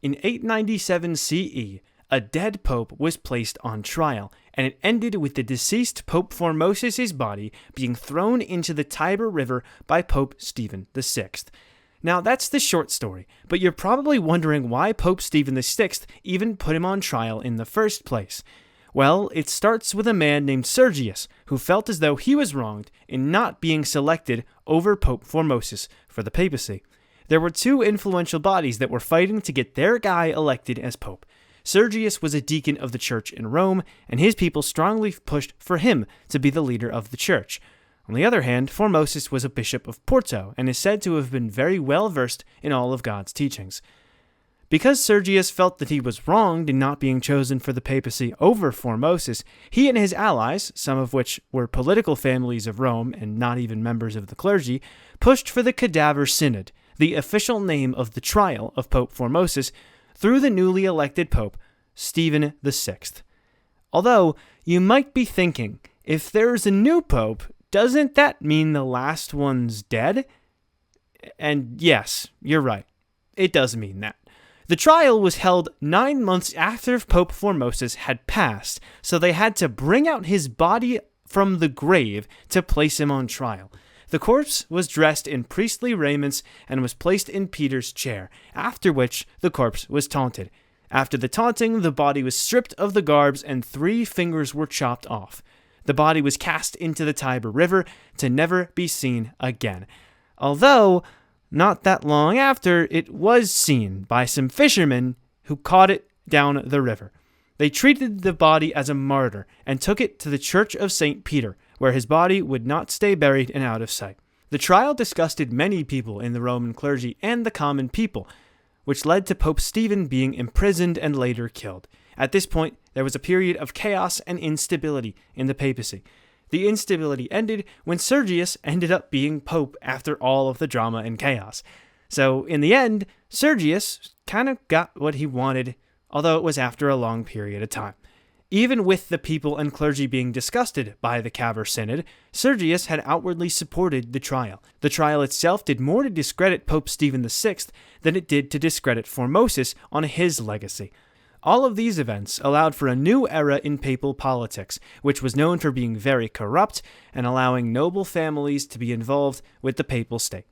In 897 CE, a dead pope was placed on trial, and it ended with the deceased Pope Formosus' body being thrown into the Tiber River by Pope Stephen VI. Now, that's the short story, but you're probably wondering why Pope Stephen VI even put him on trial in the first place. Well, it starts with a man named Sergius, who felt as though he was wronged in not being selected over Pope Formosus for the papacy. There were two influential bodies that were fighting to get their guy elected as pope. Sergius was a deacon of the church in Rome, and his people strongly pushed for him to be the leader of the church. On the other hand, Formosus was a bishop of Porto, and is said to have been very well versed in all of God's teachings. Because Sergius felt that he was wronged in not being chosen for the papacy over Formosus, he and his allies, some of which were political families of Rome and not even members of the clergy, pushed for the Cadaver Synod, the official name of the trial of Pope Formosus, through the newly elected Pope, Stephen VI. Although, you might be thinking, if there's a new pope, doesn't that mean the last one's dead? And yes, you're right. It does mean that. The trial was held 9 months after Pope Formosus had passed, so they had to bring out his body from the grave to place him on trial. The corpse was dressed in priestly raiments and was placed in Peter's chair, after which the corpse was taunted. After the taunting, the body was stripped of the garbs and 3 fingers were chopped off. The body was cast into the Tiber River to never be seen again. Although, not that long after, it was seen by some fishermen who caught it down the river. They treated the body as a martyr and took it to the Church of St. Peter, where his body would not stay buried and out of sight. The trial disgusted many people in the Roman clergy and the common people, which led to Pope Stephen being imprisoned and later killed. At this point, there was a period of chaos and instability in the papacy. The instability ended when Sergius ended up being pope after all of the drama and chaos. So, in the end, Sergius kind of got what he wanted, although it was after a long period of time. Even with the people and clergy being disgusted by the Cadaver Synod, Sergius had outwardly supported the trial. The trial itself did more to discredit Pope Stephen VI than it did to discredit Formosus on his legacy. All of these events allowed for a new era in papal politics, which was known for being very corrupt and allowing noble families to be involved with the papal state.